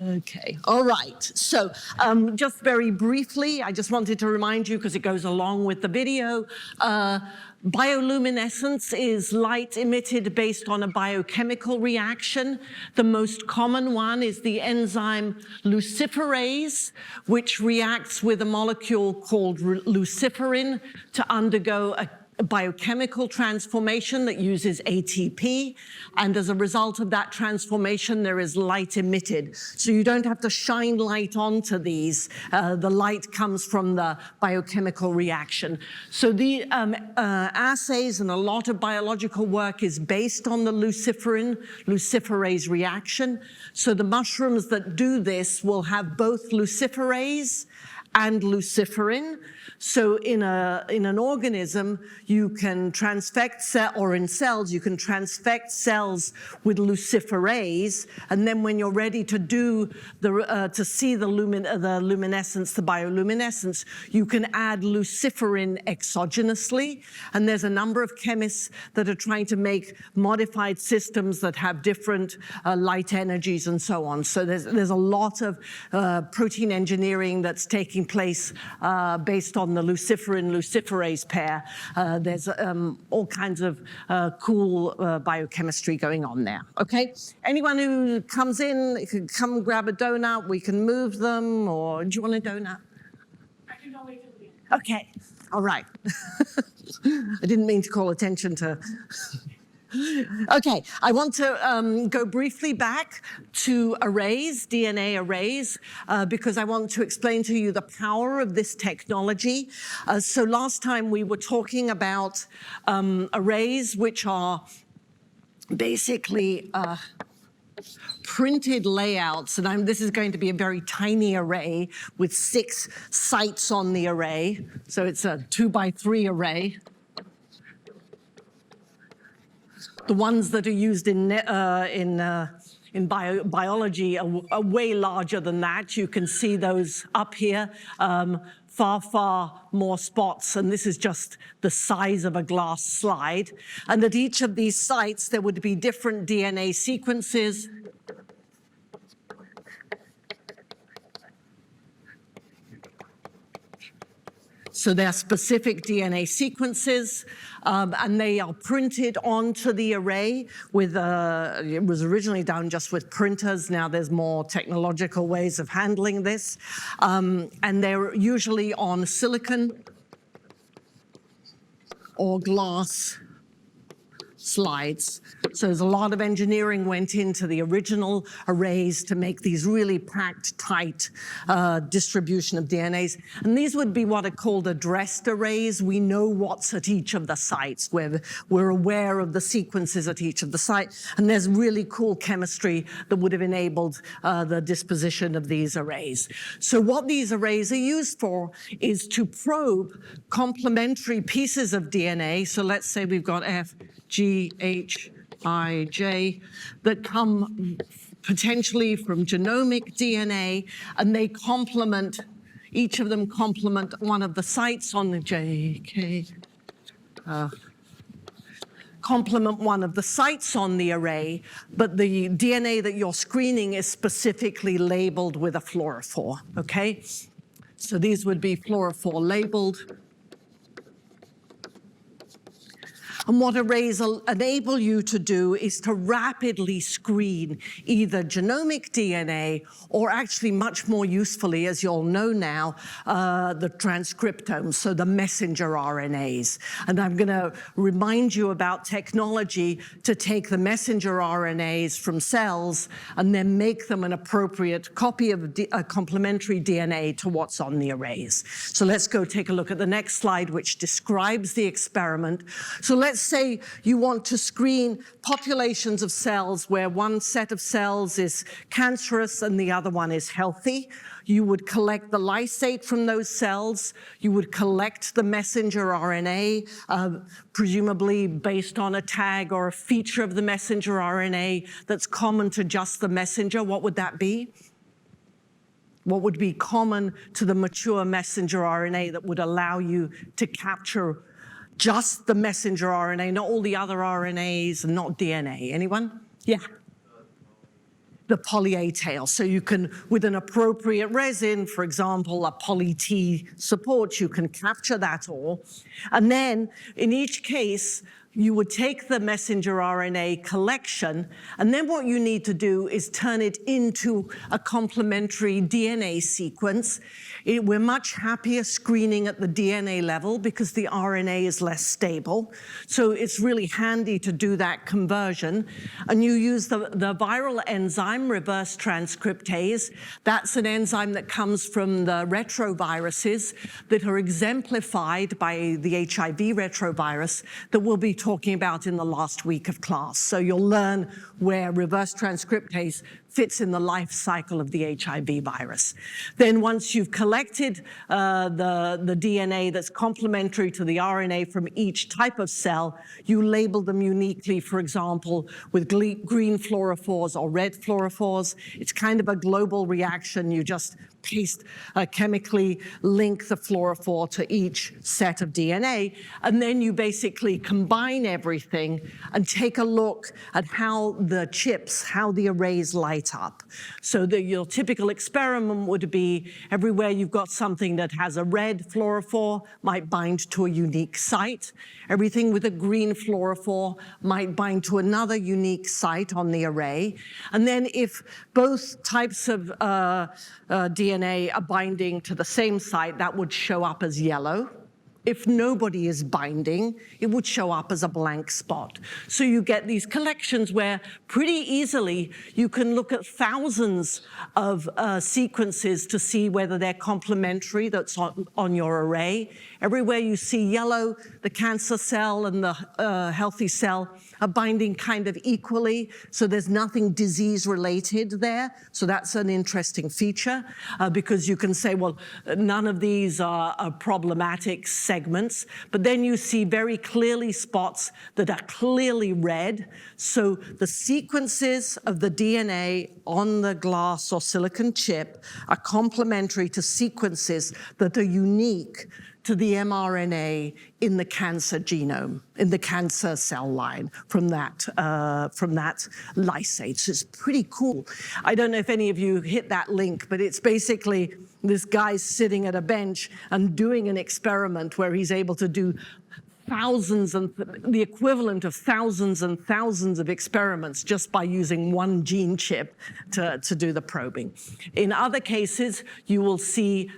Okay, all right. So just very briefly, I just wanted to remind you, because it goes along with the video, bioluminescence is light emitted based on a biochemical reaction. The most common one is the enzyme luciferase, which reacts with a molecule called luciferin to undergo a biochemical transformation that uses ATP, and as a result of that transformation there is light emitted. So you don't have to shine light onto these. The light comes from the biochemical reaction. So the assays and a lot of biological work is based on the luciferase reaction. So the mushrooms that do this will have both luciferase and luciferin. So in an organism, you can transfect or in cells, you can transfect cells with luciferase, and then when you're ready to do to see the luminescence, the bioluminescence, you can add luciferin exogenously. And there's a number of chemists that are trying to make modified systems that have different light energies and so on. So there's a lot of protein engineering that's taking place based on the luciferin-luciferase pair. There's all kinds of cool biochemistry going on there, okay? Anyone who comes in, can come grab a donut, we can move them, or do you want a donut? I can go wait till the end. Okay, all right. I didn't mean to call attention to... Okay, I want to go briefly back to arrays, DNA arrays, because I want to explain to you the power of this technology. So last time we were talking about arrays, which are basically printed layouts, and this is going to be a very tiny array with 6 sites on the array. So it's a 2x3 array. The ones that are used in biology are way larger than that. You can see those up here, far more spots, and this is just the size of a glass slide. And at each of these sites, there would be different DNA sequences. So they're specific DNA sequences, and they are printed onto the array with, it was originally done just with printers. Now there's more technological ways of handling this. And they're usually on silicon or glass slides. So there's a lot of engineering went into the original arrays to make these really packed, tight distribution of DNAs. And these would be what are called addressed arrays. We know what's at each of the sites. We're aware of the sequences at each of the sites. And there's really cool chemistry that would have enabled the disposition of these arrays. So what these arrays are used for is to probe complementary pieces of DNA. So let's say we've got F, G, H, I, J, that come potentially from genomic DNA, and they complement, each of them complement one of the sites on the J, K, complement one of the sites on the array, but the DNA that you're screening is specifically labeled with a fluorophore, okay? So these would be fluorophore labeled. And what arrays enable you to do is to rapidly screen either genomic DNA or actually much more usefully, as you'll know now, the transcriptomes, so the messenger RNAs. And I'm going to remind you about technology to take the messenger RNAs from cells and then make them an appropriate copy of a complementary DNA to what's on the arrays. So let's go take a look at the next slide, which describes the experiment. So let's say you want to screen populations of cells where one set of cells is cancerous and the other one is healthy. You would collect the lysate from those cells. You would collect the messenger RNA, presumably based on a tag or a feature of the messenger RNA that's common to just the messenger. What would that be? What would be common to the mature messenger RNA that would allow you to capture just the messenger RNA, not all the other RNAs and not DNA? Anyone? Yeah. the poly-A tail. So you can, with an appropriate resin, for example, a poly-T support, you can capture that all. And then in each case, you would take the messenger RNA collection, and then what you need to do is turn it into a complementary DNA sequence. We're much happier screening at the DNA level because the RNA is less stable. So it's really handy to do that conversion. And you use the viral enzyme, reverse transcriptase. That's an enzyme that comes from the retroviruses that are exemplified by the HIV retrovirus that we'll be talking about in the last week of class. So you'll learn where reverse transcriptase fits in the life cycle of the HIV virus. Then once you've collected the DNA that's complementary to the RNA from each type of cell, you label them uniquely, for example, with green fluorophores or red fluorophores. It's kind of a global reaction. You just chemically link the fluorophore to each set of DNA, and then you basically combine everything and take a look at how the chips, how the arrays light up. So your typical experiment would be everywhere you've got something that has a red fluorophore might bind to a unique site. Everything with a green fluorophore might bind to another unique site on the array. And then if both types of DNA are binding to the same site, that would show up as yellow. If nobody is binding, it would show up as a blank spot. So you get these collections where pretty easily you can look at thousands of sequences to see whether they're complementary that's on your array. Everywhere you see yellow, the cancer cell and the healthy cell are binding kind of equally, so there's nothing disease-related there. So that's an interesting feature because you can say, well, none of these are problematic segments, but then you see very clearly spots that are clearly red. So the sequences of the DNA on the glass or silicon chip are complementary to sequences that are unique to the mRNA in the cancer genome, in the cancer cell line from that lysate. So it's pretty cool. I don't know if any of you hit that link, but it's basically this guy sitting at a bench and doing an experiment where he's able to do thousands and the equivalent of thousands and thousands of experiments just by using one gene chip to do the probing. In other cases, you will see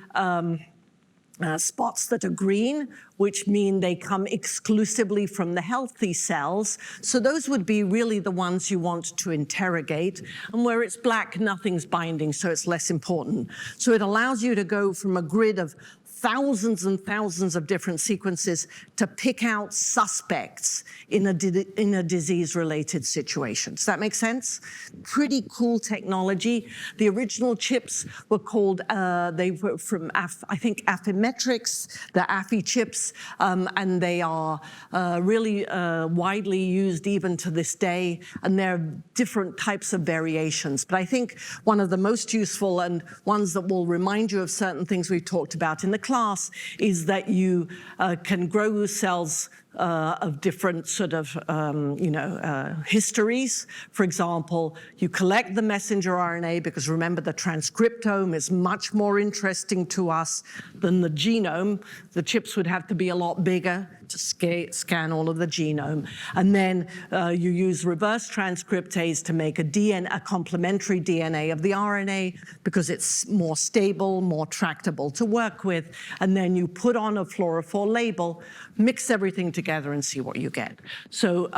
spots that are green, which mean they come exclusively from the healthy cells. So those would be really the ones you want to interrogate. And where it's black, nothing's binding, so it's less important. So it allows you to go from a grid of thousands and thousands of different sequences to pick out suspects in a disease-related situation. Does that make sense? Pretty cool technology. The original chips were called, they were from, I think, Affymetrix, the Affy chips, and they are really widely used even to this day, and there are different types of variations. But I think one of the most useful and ones that will remind you of certain things we've talked about in the class is that you can grow cells of different sort of, histories. For example, you collect the messenger RNA because remember the transcriptome is much more interesting to us than the genome. The chips would have to be a lot bigger to scan all of the genome. And then you use reverse transcriptase to make a complementary DNA of the RNA because it's more stable, more tractable to work with. And then you put on a fluorophore label, mix everything together and see what you get. So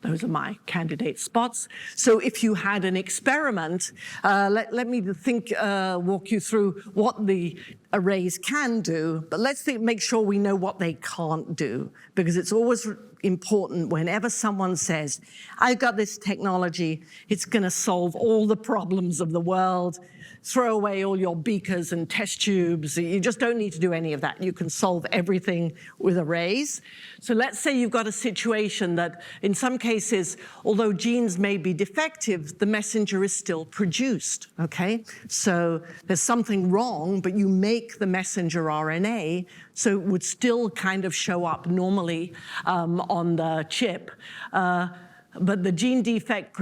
those are my candidate spots. So if you had an experiment, let me walk you through what the arrays can do, but let's make sure we know what they can't do, because it's always important whenever someone says, I've got this technology, it's gonna solve all the problems of the world, throw away all your beakers and test tubes. You just don't need to do any of that. You can solve everything with arrays. So let's say you've got a situation that in some cases, although genes may be defective, the messenger is still produced, okay? So there's something wrong, but you make the messenger RNA, so it would still kind of show up normally on the chip. But the gene defect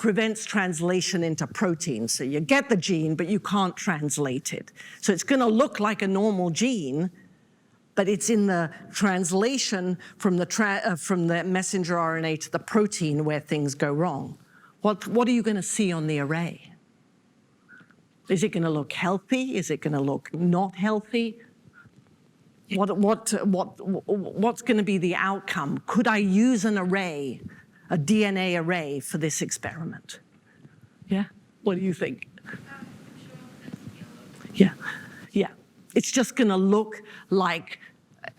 prevents translation into protein. So you get the gene, but you can't translate it. So it's going to look like a normal gene, but it's in the translation from the messenger RNA to the protein where things go wrong. What are you going to see on the array? Is it going to look healthy? Is it going to look not healthy? What's going to be the outcome? Could I use an array, a DNA array, for this experiment? Yeah? What do you think? Yeah. Yeah. It's just going to look like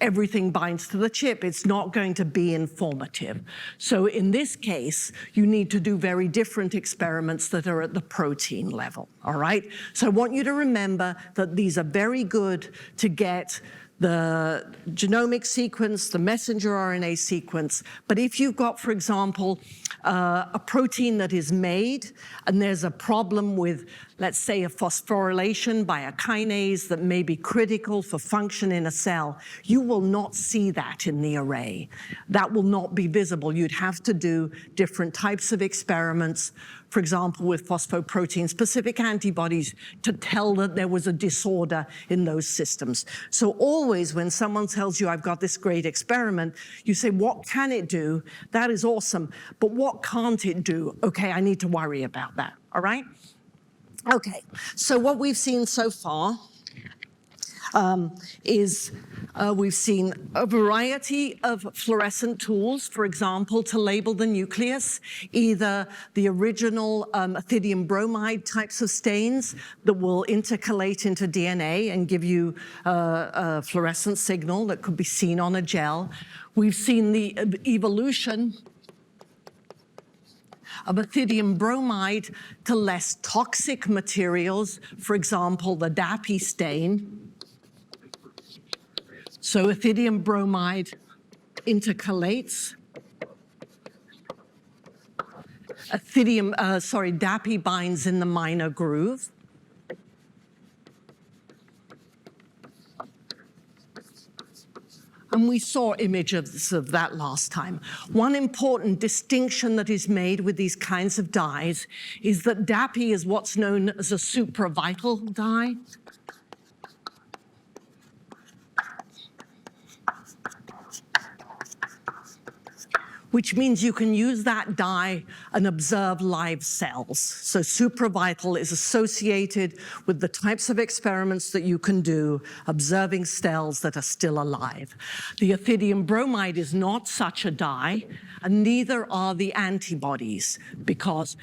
everything binds to the chip. It's not going to be informative. So in this case, you need to do very different experiments that are at the protein level, all right? So I want you to remember that these are very good to get the genomic sequence, the messenger RNA sequence. But if you've got, for example, a protein that is made and there's a problem with, let's say, a phosphorylation by a kinase that may be critical for function in a cell, you will not see that in the array. That will not be visible. You'd have to do different types of experiments, for example, with phosphoprotein-specific antibodies to tell that there was a disorder in those systems. So always when someone tells you, I've got this great experiment, you say, what can it do? That is awesome. But what can't it do? Okay, I need to worry about that, all right? Okay, so what we've seen so far is we've seen a variety of fluorescent tools, for example, to label the nucleus, either the original ethidium bromide types of stains that will intercalate into DNA and give you a fluorescent signal that could be seen on a gel. We've seen the evolution of ethidium bromide to less toxic materials, for example, the DAPI stain. So ethidium bromide intercalates. DAPI binds in the minor groove. And we saw images of that last time. One important distinction that is made with these kinds of dyes is that DAPI is what's known as a supravital dye. Which means you can use that dye and observe live cells. So supravital is associated with the types of experiments that you can do, observing cells that are still alive. The ethidium bromide is not such a dye, and neither are the antibodies, because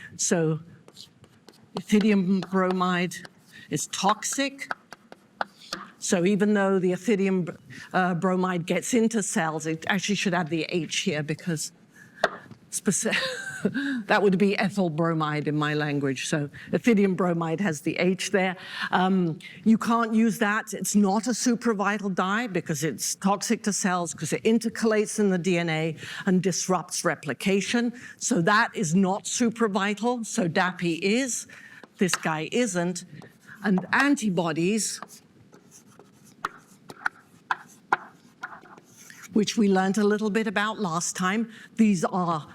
ethidium bromide is toxic. So even though the ethidium bromide gets into cells, it actually should have the H here because that would be ethyl bromide in my language. So ethidium bromide has the H there. You can't use that. It's not a supravital dye because it's toxic to cells because it intercalates in the DNA and disrupts replication. So that is not supravital. So DAPI is. This guy isn't. And antibodies, which we learned a little bit about last time. These are,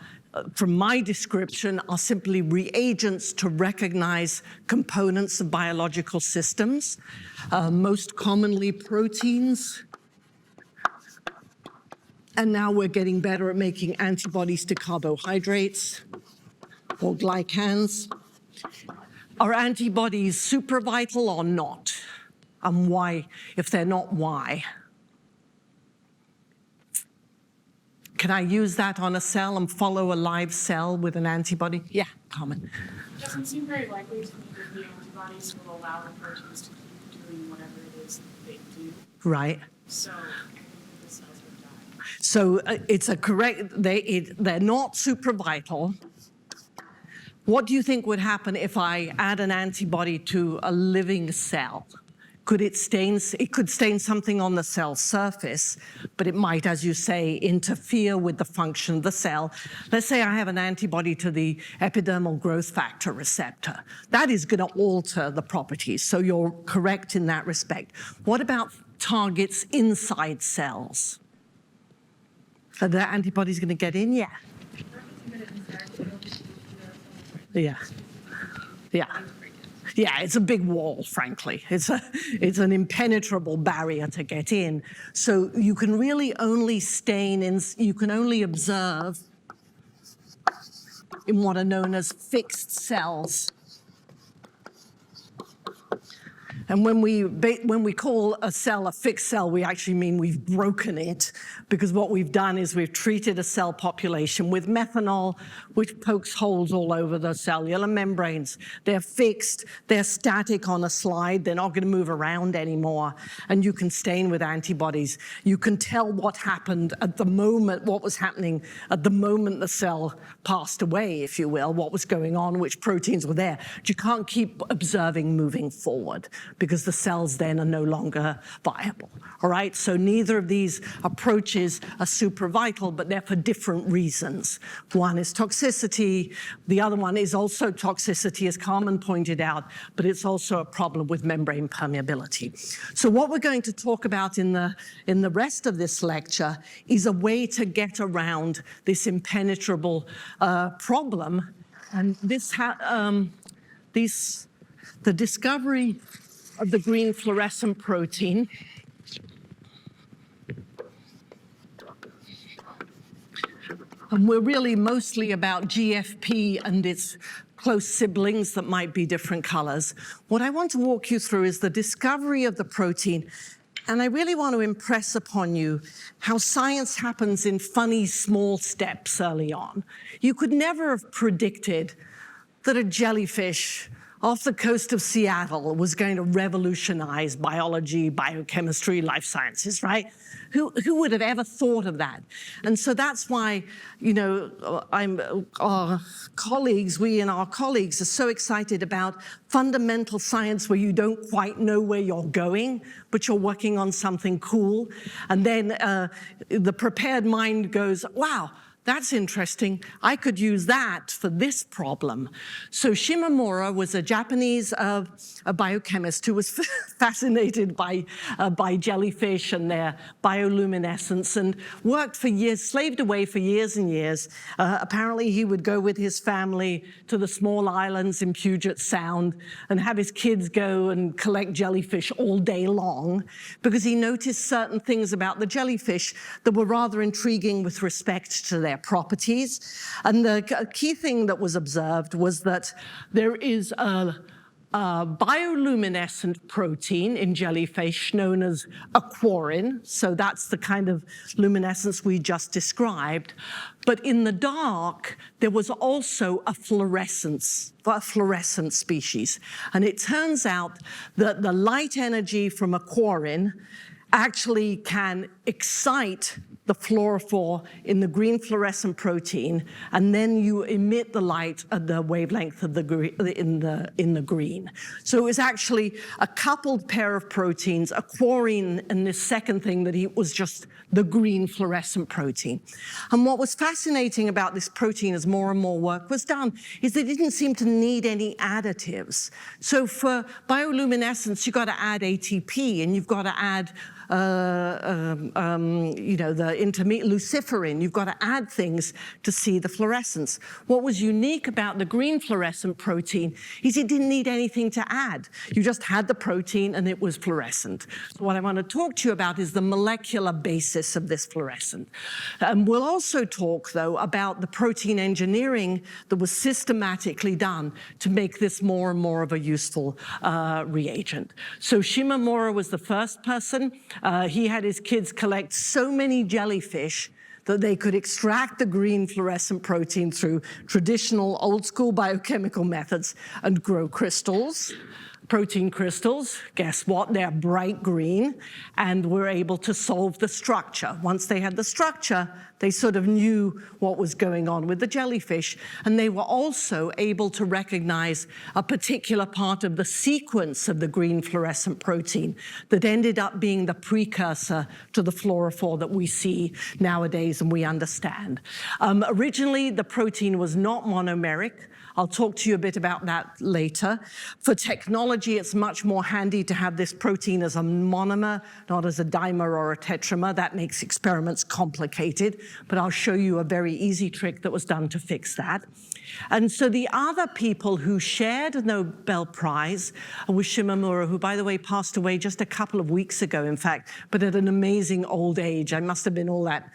from my description, are simply reagents to recognize components of biological systems, most commonly proteins. And now we're getting better at making antibodies to carbohydrates or glycans. Are antibodies supravital or not? And why? If they're not, why? Can I use that on a cell and follow a live cell with an antibody? Yeah, Carmen. It doesn't seem very likely to me that the antibodies will allow the proteins to keep doing whatever it is that they do. Right. So I think the cells would die. So it's a correct, they're not supravital. What do you think would happen if I add an antibody to a living cell? Could it stain, it could stain something on the cell surface, but it might, as you say, interfere with the function of the cell. Let's say I have an antibody to the epidermal growth factor receptor. That is going to alter the properties, so you're correct in that respect. What about targets inside cells? Are the antibodies going to get in? Yeah. Yeah. Yeah. Yeah, it's a big wall, frankly. It's an impenetrable barrier to get in. So you can really only stain in, you can only observe in what are known as fixed cells. And when we call a cell a fixed cell, we actually mean we've broken it, because what we've done is we've treated a cell population with methanol, which pokes holes all over the cellular membranes. They're fixed, they're static on a slide, they're not going to move around anymore, and you can stain with antibodies. You can tell what happened at the moment, what was happening at the moment the cell passed away, if you will, what was going on, which proteins were there. But you can't keep observing moving forward, because the cells then are no longer viable, all right? So neither of these approaches are super vital, but they're for different reasons. One is toxicity, the other one is also toxicity, as Carmen pointed out, but it's also a problem with membrane permeability. So what we're going to talk about in the rest of this lecture is a way to get around this impenetrable problem, and the discovery of the green fluorescent protein and we're really mostly about GFP and its close siblings that might be different colors. What I want to walk you through is the discovery of the protein, and I really want to impress upon you how science happens in funny small steps early on. You could never have predicted that a jellyfish off the coast of Seattle was going to revolutionize biology, biochemistry, life sciences, right? Who would have ever thought of that? And so that's why, you know, our colleagues, we and our colleagues are so excited about fundamental science where you don't quite know where you're going, but you're working on something cool. And then the prepared mind goes, wow, that's interesting. I could use that for this problem. So Shimamura was a Japanese a biochemist who was fascinated by jellyfish and their bioluminescence, and worked for years, slaved away for years and years. Apparently he would go with his family to the small islands in Puget Sound and have his kids go and collect jellyfish all day long, because he noticed certain things about the jellyfish that were rather intriguing with respect to their properties. And the key thing that was observed was that there is a bioluminescent protein in jellyfish known as aquarin. So that's the kind of luminescence we just described. But in the dark, there was also a fluorescent species. And it turns out that the light energy from aquarin actually can excite the fluorophore in the green fluorescent protein, and then you emit the light at the wavelength of the in the green. So it was actually a coupled pair of proteins, aquarin, and this second thing that was just the green fluorescent protein. And what was fascinating about this protein as more and more work was done is it didn't seem to need any additives. So for bioluminescence, you've got to add ATP, and you've got to add the intermediate luciferin. You've got to add things to see the fluorescence. What was unique about the green fluorescent protein is it didn't need anything to add. You just had the protein and it was fluorescent. So what I want to talk to you about is the molecular basis of this fluorescent. We'll also talk, though, about the protein engineering that was systematically done to make this more and more of a useful reagent. So Shimamura was the first person. He had his kids collect so many jellyfish that they could extract the green fluorescent protein through traditional old school biochemical methods and grow crystals. Protein crystals, guess what? They're bright green, and were able to solve the structure. Once they had the structure, they sort of knew what was going on with the jellyfish, and they were also able to recognize a particular part of the sequence of the green fluorescent protein that ended up being the precursor to the fluorophore that we see nowadays and we understand. Originally, the protein was not monomeric. I'll talk to you a bit about that later. For technology, it's much more handy to have this protein as a monomer, not as a dimer or a tetramer. That makes experiments complicated, but I'll show you a very easy trick that was done to fix that. And so the other people who shared a Nobel Prize was Shimomura, who, by the way, passed away just a couple of weeks ago, in fact, but at an amazing old age. I must have been all that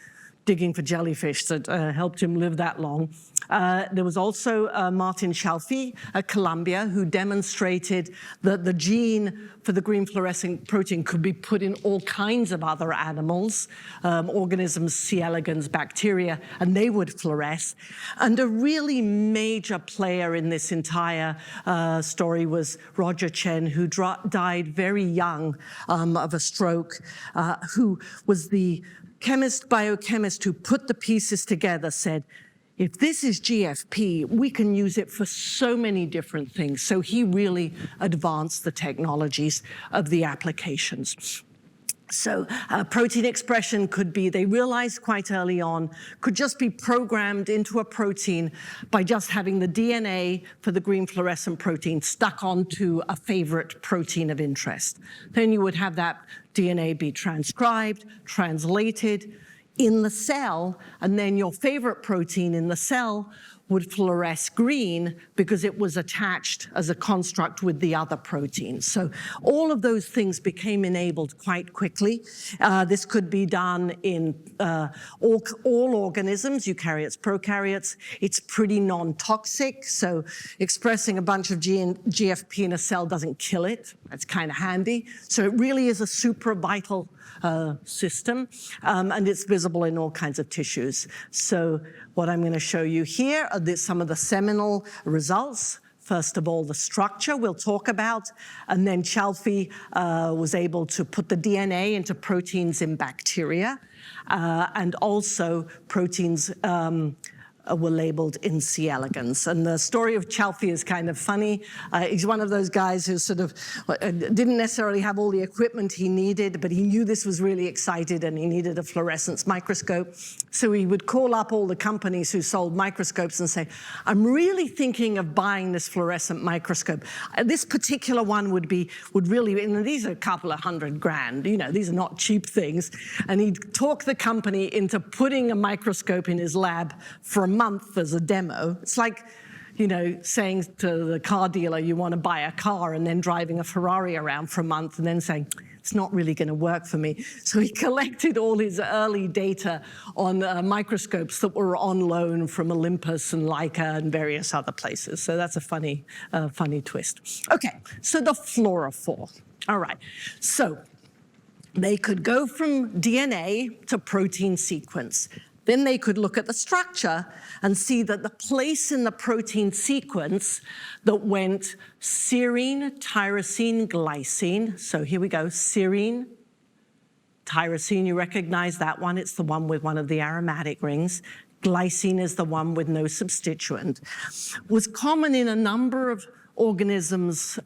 digging for jellyfish that helped him live that long. There was also Martin Chalfie at Columbia, who demonstrated that the gene for the green fluorescent protein could be put in all kinds of other animals, organisms, C. elegans, bacteria, and they would fluoresce. And a really major player in this entire story was Roger Chen, who died very young of a stroke, who was the biochemist who put the pieces together, said, if this is GFP, we can use it for so many different things. So he really advanced the technologies of the applications. So protein expression could be, they realized quite early on, could just be programmed into a protein by just having the DNA for the green fluorescent protein stuck onto a favorite protein of interest. Then you would have that DNA be transcribed, translated in the cell, and then your favorite protein in the cell would fluoresce green because it was attached as a construct with the other proteins. So all of those things became enabled quite quickly. This could be done in all organisms, eukaryotes, prokaryotes. It's pretty non-toxic, so expressing a bunch of GFP in a cell doesn't kill it. That's kind of handy. So it really is a supravital system, and it's visible in all kinds of tissues. So what I'm going to show you here are some of the seminal results. First of all, the structure we'll talk about, and then Chalfie was able to put the DNA into proteins in bacteria, and also proteins were labeled in C. elegans. And the story of Chalfie is kind of funny. He's one of those guys who sort of didn't necessarily have all the equipment he needed, but he knew this was really exciting and he needed a fluorescence microscope. So he would call up all the companies who sold microscopes and say, I'm really thinking of buying this fluorescent microscope. This particular one would really, and these are a couple of $100,000, you know, these are not cheap things. And he'd talk the company into putting a microscope in his lab for a month as a demo. It's like, you know, saying to the car dealer you want to buy a car and then driving a Ferrari around for a month and then saying, it's not really going to work for me. So he collected all his early data on microscopes that were on loan from Olympus and Leica and various other places. So that's a funny twist. Okay, so the fluorophore. All right, so they could go from DNA to protein sequence. Then they could look at the structure and see that the place in the protein sequence that went serine, tyrosine, glycine. So here we go, serine, tyrosine, you recognize that one. It's the one with one of the aromatic rings. Glycine is the one with no substituent. Was common in a number of organisms,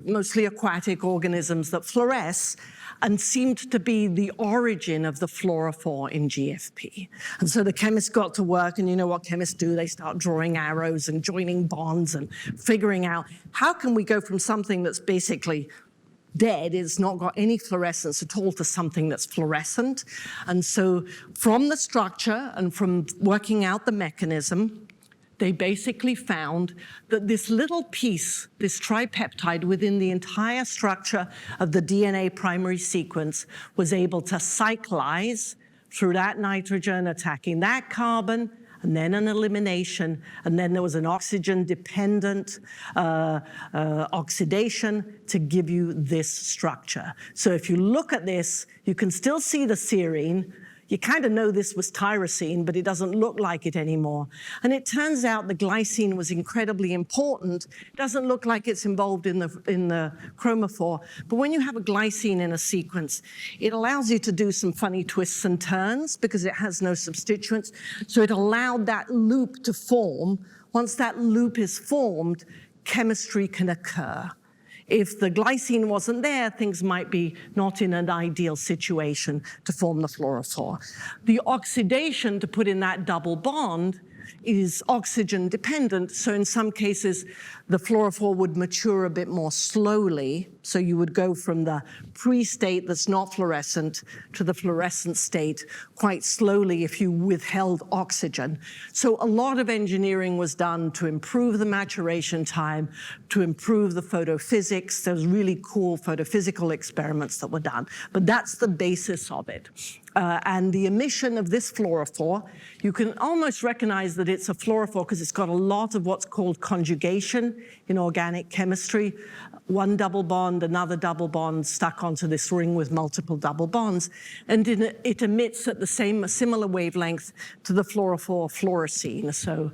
mostly aquatic organisms that fluoresce, and seemed to be the origin of the fluorophore in GFP. And so the chemists got to work, and you know what chemists do? They start drawing arrows and joining bonds and figuring out how can we go from something that's basically dead, it's not got any fluorescence at all, to something that's fluorescent. And so from the structure and from working out the mechanism, they basically found that this little piece, this tripeptide within the entire structure of the DNA primary sequence, was able to cyclize through that nitrogen, attacking that carbon, and then an elimination, and then there was an oxygen-dependent oxidation to give you this structure. So if you look at this, you can still see the serine. You kind of know this was tyrosine, but it doesn't look like it anymore. And it turns out the glycine was incredibly important. It doesn't look like it's involved in the chromophore. But when you have a glycine in a sequence, it allows you to do some funny twists and turns because it has no substituents. So it allowed that loop to form. Once that loop is formed, chemistry can occur. If the glycine wasn't there, things might be not in an ideal situation to form the fluorophore. The oxidation to put in that double bond is oxygen dependent. So in some cases, the fluorophore would mature a bit more slowly. So you would go from the pre-state that's not fluorescent to the fluorescent state quite slowly if you withheld oxygen. So a lot of engineering was done to improve the maturation time, to improve the photophysics. There's really cool photophysical experiments that were done. But that's the basis of it. And the emission of this fluorophore, you can almost recognize that it's a fluorophore because it's got a lot of what's called conjugation in organic chemistry. One double bond, another double bond stuck onto this ring with multiple double bonds. And it emits at the similar wavelength to the fluorophore fluorescein. So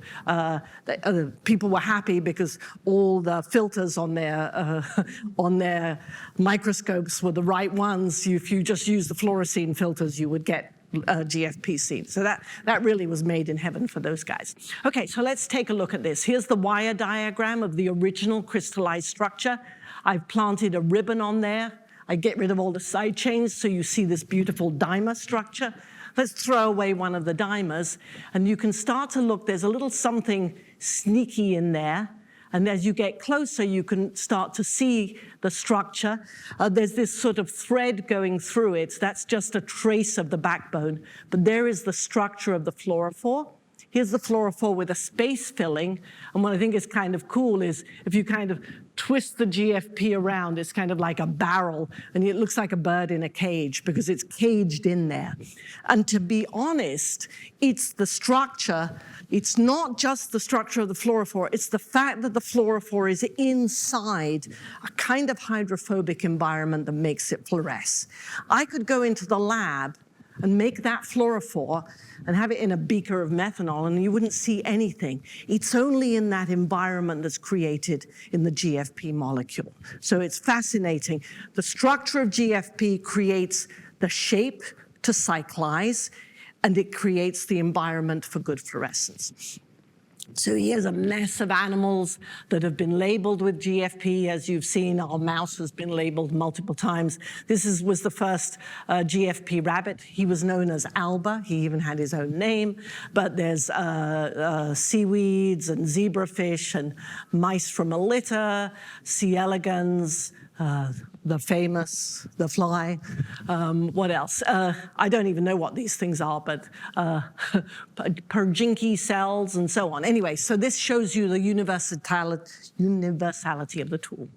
people were happy because all the filters on their microscopes were the right ones. If you just use the fluorescein filters, you would get GFPC. So that really was made in heaven for those guys. Okay, so let's take a look at this. Here's the wire diagram of the original crystallized structure. I've planted a ribbon on there. I get rid of all the side chains so you see this beautiful dimer structure. Let's throw away one of the dimers, and you can start to look. There's a little something sneaky in there. And as you get closer, you can start to see the structure. There's this sort of thread going through it. That's just a trace of the backbone. But there is the structure of the fluorophore. Here's the fluorophore with a space filling. And what I think is kind of cool is if you kind of twist the GFP around, it's kind of like a barrel, and it looks like a bird in a cage because it's caged in there. And to be honest, it's the structure. It's not just the structure of the fluorophore, it's the fact that the fluorophore is inside a kind of hydrophobic environment that makes it fluoresce. I could go into the lab and make that fluorophore and have it in a beaker of methanol, and you wouldn't see anything. It's only in that environment that's created in the GFP molecule. So it's fascinating. The structure of GFP creates the shape to cyclize, and it creates the environment for good fluorescence. So here's a mess of animals that have been labeled with GFP. As you've seen, our mouse has been labeled multiple times. This was the first GFP rabbit. He was known as Alba. He even had his own name. But there's seaweeds and zebrafish and mice from a litter, C. elegans, the famous, the fly. What else? I don't even know what these things are, but Purkinje cells and so on. Anyway, so this shows you the universality of the tool.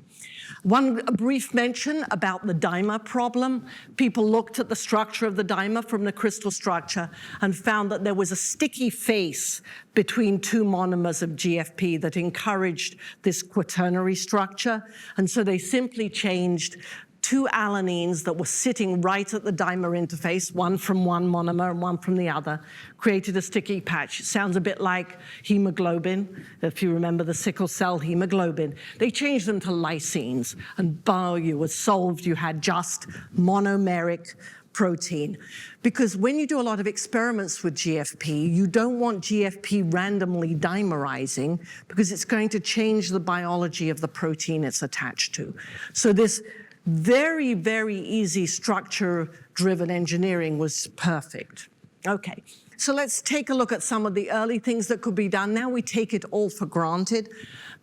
One brief mention about the dimer problem. People looked at the structure of the dimer from the crystal structure and found that there was a sticky face between two monomers of GFP that encouraged this quaternary structure. And so they simply changed two alanines that were sitting right at the dimer interface, one from one monomer and one from the other, created a sticky patch. It sounds a bit like hemoglobin, if you remember the sickle cell hemoglobin. They changed them to lysines, and bow, you were solved. You had just monomeric protein. Because when you do a lot of experiments with GFP, you don't want GFP randomly dimerizing because it's going to change the biology of the protein it's attached to. So this very, very easy structure-driven engineering was perfect. Okay, so let's take a look at some of the early things that could be done. Now we take it all for granted,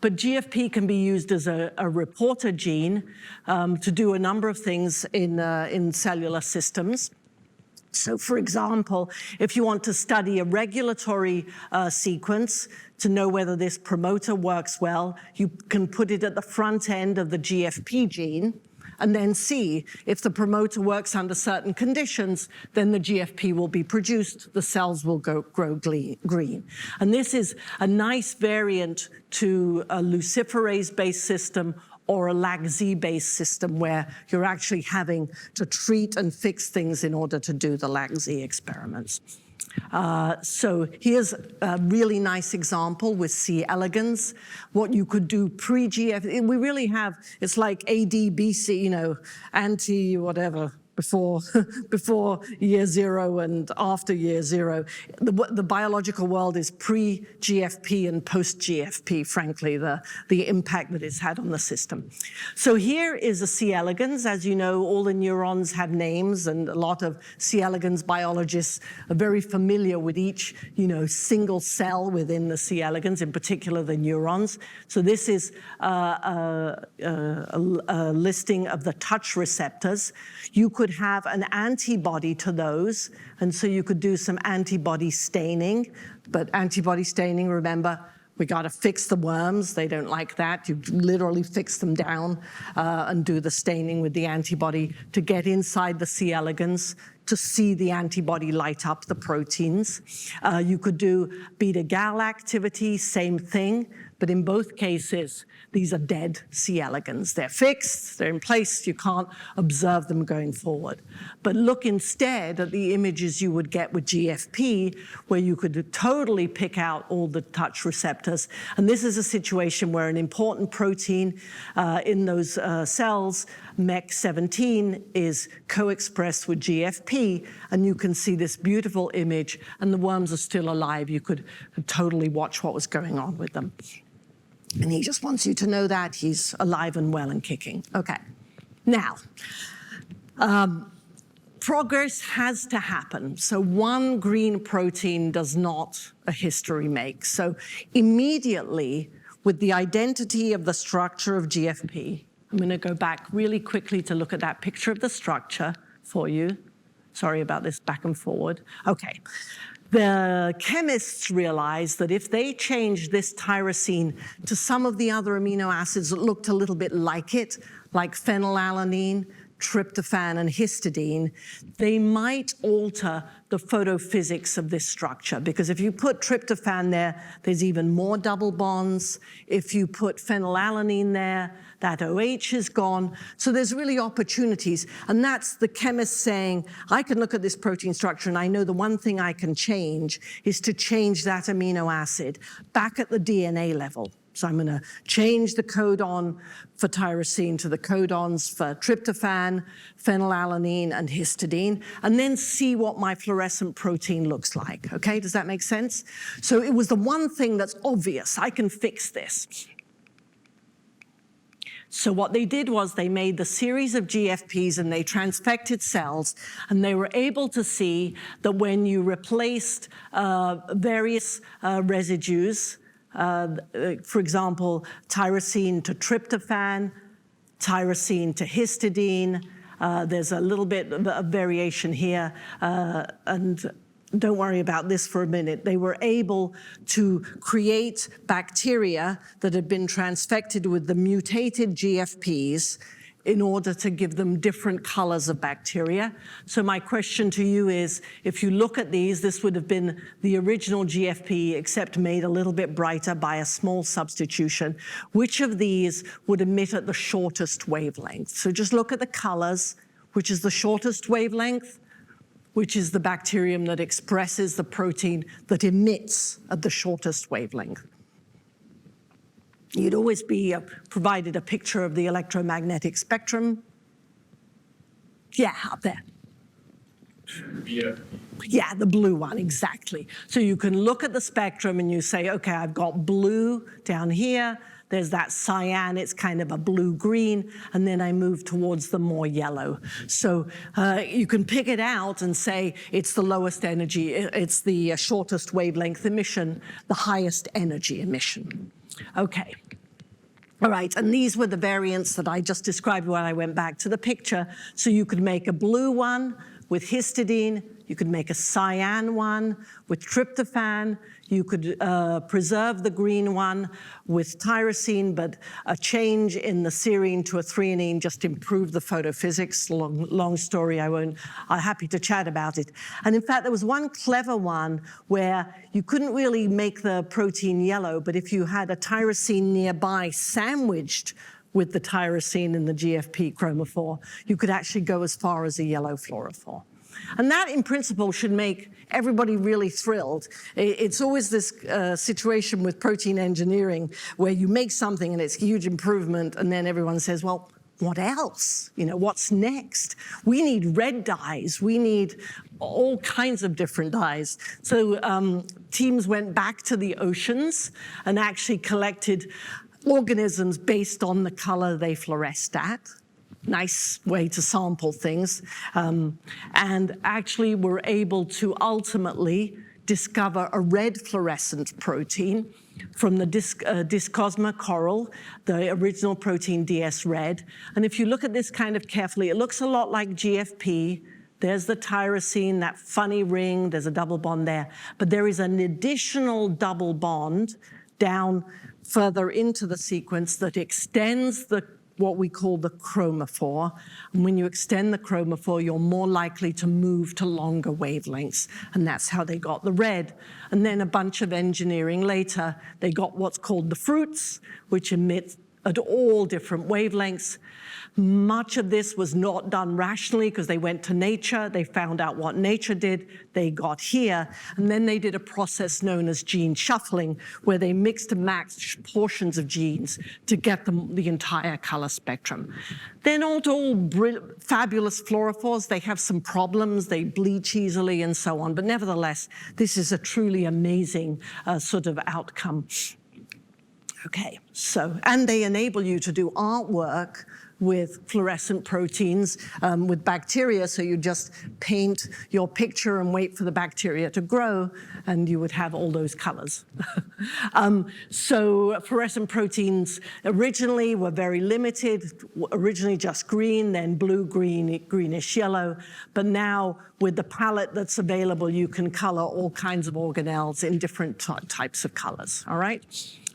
but GFP can be used as a reporter gene to do a number of things in cellular systems. So for example, if you want to study a regulatory sequence to know whether this promoter works well, you can put it at the front end of the GFP gene and then see if the promoter works under certain conditions, then the GFP will be produced, the cells will grow green. And this is a nice variant to a luciferase-based system or a LAC-Z-based system where you're actually having to treat and fix things in order to do the LAC-Z experiments. So here's a really nice example with C. elegans, what you could do pre-GFP. We really have, it's like AD, BC, anti-whatever, before, before year zero and after year zero. The biological world is pre-GFP and post-GFP, frankly, the impact that it's had on the system. So here is a C. elegans. As you know, all the neurons have names, and a lot of C. elegans biologists are very familiar with each, single cell within the C. elegans, in particular the neurons. So this is a listing of the touch receptors. You could have an antibody to those, and so you could do some antibody staining. But antibody staining, remember, we got to fix the worms. They don't like that. You literally fix them down and do the staining with the antibody to get inside the C. elegans to see the antibody light up the proteins. You could do beta-gal activity, same thing, but in both cases, these are dead C. elegans. They're fixed, they're in place, you can't observe them going forward. But look instead at the images you would get with GFP, where you could totally pick out all the touch receptors. And this is a situation where an important protein in those cells, MEC17, is co-expressed with GFP, and you can see this beautiful image, and the worms are still alive. You could totally watch what was going on with them. And he just wants you to know that he's alive and well and kicking. Okay. Now, progress has to happen. So one green protein does not a history make. So immediately, with the identity of the structure of GFP, I'm going to go back really quickly to look at that picture of the structure for you. Sorry about this back and forward. Okay. The chemists realized that if they changed this tyrosine to some of the other amino acids that looked a little bit like it, like phenylalanine, tryptophan, and histidine, they might alter the photophysics of this structure. Because if you put tryptophan there, there's even more double bonds. If you put phenylalanine there, that OH is gone. So there's really opportunities. And that's the chemist saying, I can look at this protein structure and I know the one thing I can change is to change that amino acid back at the DNA level. So I'm going to change the codon for tyrosine to the codons for tryptophan, phenylalanine, and histidine, and then see what my fluorescent protein looks like. Okay, does that make sense? So it was the one thing that's obvious. I can fix this. So what they did was they made the series of GFPs and they transfected cells, and they were able to see that when you replaced various residues, for example, tyrosine to tryptophan, tyrosine to histidine. There's a little bit of variation here, and don't worry about this for a minute. They were able to create bacteria that had been transfected with the mutated GFPs in order to give them different colors of bacteria. So my question to you is, if you look at these, this would have been the original GFP, except made a little bit brighter by a small substitution. Which of these would emit at the shortest wavelength? So just look at the colors. Which is the shortest wavelength? Which is the bacterium that expresses the protein that emits at the shortest wavelength? You'd always be provided a picture of the electromagnetic spectrum. Yeah, up there. Yeah, the blue one, exactly. So you can look at the spectrum and you say, okay, I've got blue down here. There's that cyan, it's kind of a blue-green, and then I move towards the more yellow. So you can pick it out and say it's the lowest energy, it's the shortest wavelength emission, the highest energy emission. Okay. All right, and these were the variants that I just described when I went back to the picture. So you could make a blue one with histidine, you could make a cyan one with tryptophan, you could preserve the green one with tyrosine, but a change in the serine to a threonine just improved the photophysics. Long story, I'm happy to chat about it. And in fact, there was one clever one where you couldn't really make the protein yellow, but if you had a tyrosine nearby sandwiched with the tyrosine in the GFP chromophore, you could actually go as far as a yellow fluorophore. And that, in principle, should make everybody really thrilled. It's always this situation with protein engineering where you make something and it's a huge improvement, and then everyone says, well, what else? You know, what's next? We need red dyes. We need all kinds of different dyes. So teams went back to the oceans and actually collected organisms based on the color they fluoresced at. Nice way to sample things. And actually were able to ultimately discover a red fluorescent protein from the Discosma coral, the original protein DS red. And if you look at this kind of carefully, it looks a lot like GFP. There's the tyrosine, that funny ring, there's a double bond there. But there is an additional double bond down further into the sequence that extends what we call the chromophore. And when you extend the chromophore, you're more likely to move to longer wavelengths. And that's how they got the red. And then a bunch of engineering later, they got what's called the fruits, which emit at all different wavelengths. Much of this was not done rationally because they went to nature, they found out what nature did, they got here, and then they did a process known as gene shuffling, where they mixed and matched portions of genes to get the entire color spectrum. They're not all fabulous fluorophores, they have some problems, they bleach easily and so on, but nevertheless, this is a truly amazing sort of outcome. Okay, so, and they enable you to do artwork with fluorescent proteins with bacteria, so you just paint your picture and wait for the bacteria to grow, and you would have all those colors. So fluorescent proteins originally were very limited, originally just green, then blue, green, greenish yellow, but now with the palette that's available, you can color all kinds of organelles in different types of colors, all right?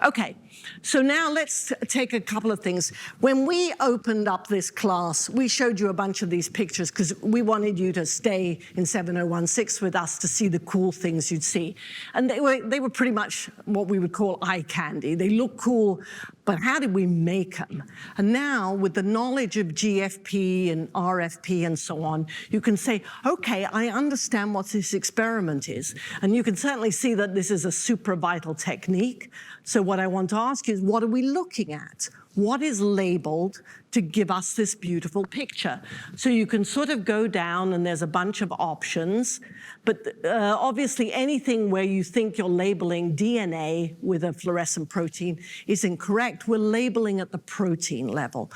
Okay, so now let's take a couple of things. When we opened up this class, we showed you a bunch of these pictures because we wanted you to stay in 7016 with us to see the cool things you'd see. And they were pretty much what we would call eye candy. They look cool, but how did we make them? And now with the knowledge of GFP and RFP and so on, you can say, okay, I understand what this experiment is. And you can certainly see that this is a supravital technique. So what I want to ask you is, what are we looking at? What is labeled to give us this beautiful picture? So you can sort of go down and there's a bunch of options, but obviously anything where you think you're labeling DNA with a fluorescent protein is incorrect. We're labeling at the protein level.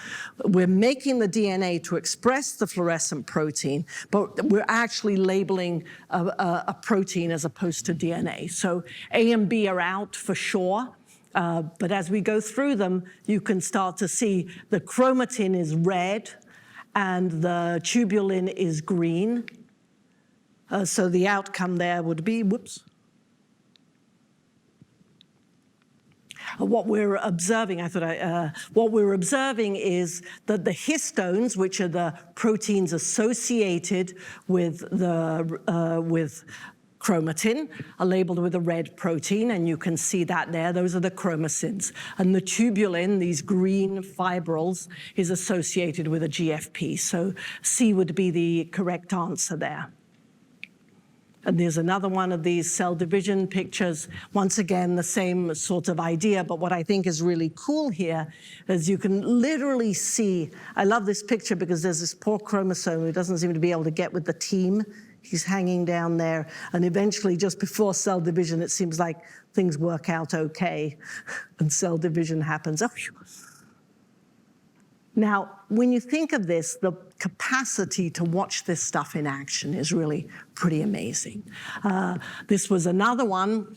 We're making the DNA to express the fluorescent protein, but we're actually labeling a protein as opposed to DNA. So A and B are out for sure. But as we go through them, you can start to see the chromatin is red and the tubulin is green. So the outcome there would be, whoops. What we're observing, what we're observing is that the histones, which are the proteins associated with chromatin, are labeled with a red protein, and you can see that there. Those are the chromosins. And the tubulin, these green fibrils, is associated with a GFP. So C would be the correct answer there. And there's another one of these cell division pictures. Once again, the same sort of idea, but what I think is really cool here is you can literally see, I love this picture because there's this poor chromosome who doesn't seem to be able to get with the team. He's hanging down there, and eventually just before cell division, it seems like things work out okay, and cell division happens. Oh, phew. Now, when you think of this, the capacity to watch this stuff in action is really pretty amazing. This was another one.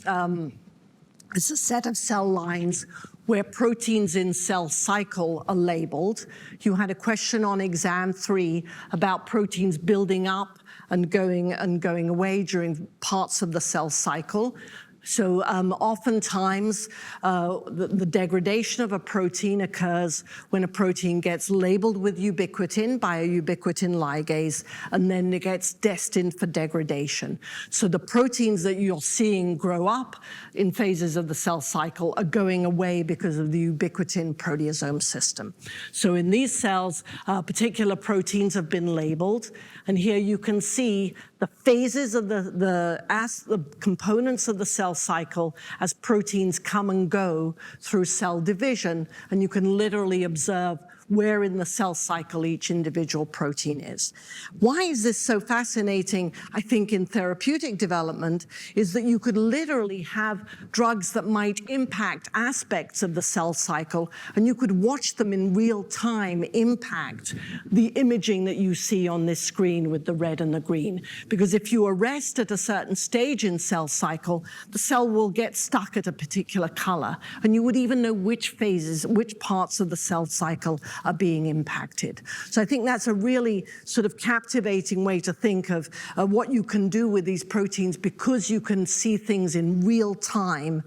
It's a set of cell lines where proteins in cell cycle are labeled. You had a question on exam 3 about proteins building up and going away during parts of the cell cycle. So oftentimes, the degradation of a protein occurs when a protein gets labeled with ubiquitin by a ubiquitin ligase, and then it gets destined for degradation. So the proteins that you're seeing grow up in phases of the cell cycle are going away because of the ubiquitin proteasome system. So in these cells, particular proteins have been labeled, and here you can see the phases of the components of the cell cycle as proteins come and go through cell division, and you can literally observe where in the cell cycle each individual protein is. Why is this so fascinating, I think, in therapeutic development, is that you could literally have drugs that might impact aspects of the cell cycle, and you could watch them in real time impact the imaging that you see on this screen with the red and the green. Because if you arrest at a certain stage in cell cycle, the cell will get stuck at a particular color, and you would even know which phases, which parts of the cell cycle are being impacted. So I think that's a really sort of captivating way to think of what you can do with these proteins, because you can see things in real time,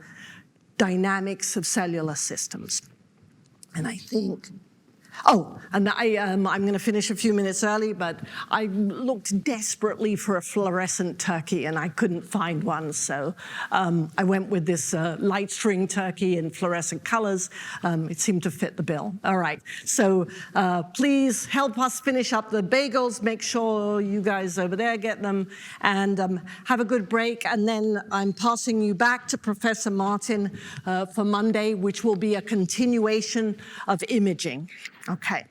dynamics of cellular systems. And I think, and I'm going to finish a few minutes early, but I looked desperately for a fluorescent turkey and I couldn't find one. So I went with this light string turkey in fluorescent colors. It seemed to fit the bill. All right. So please help us finish up the bagels. Make sure you guys over there get them, and have a good break. And then I'm passing you back to Professor Martin for Monday, which will be a continuation of imaging. Okay.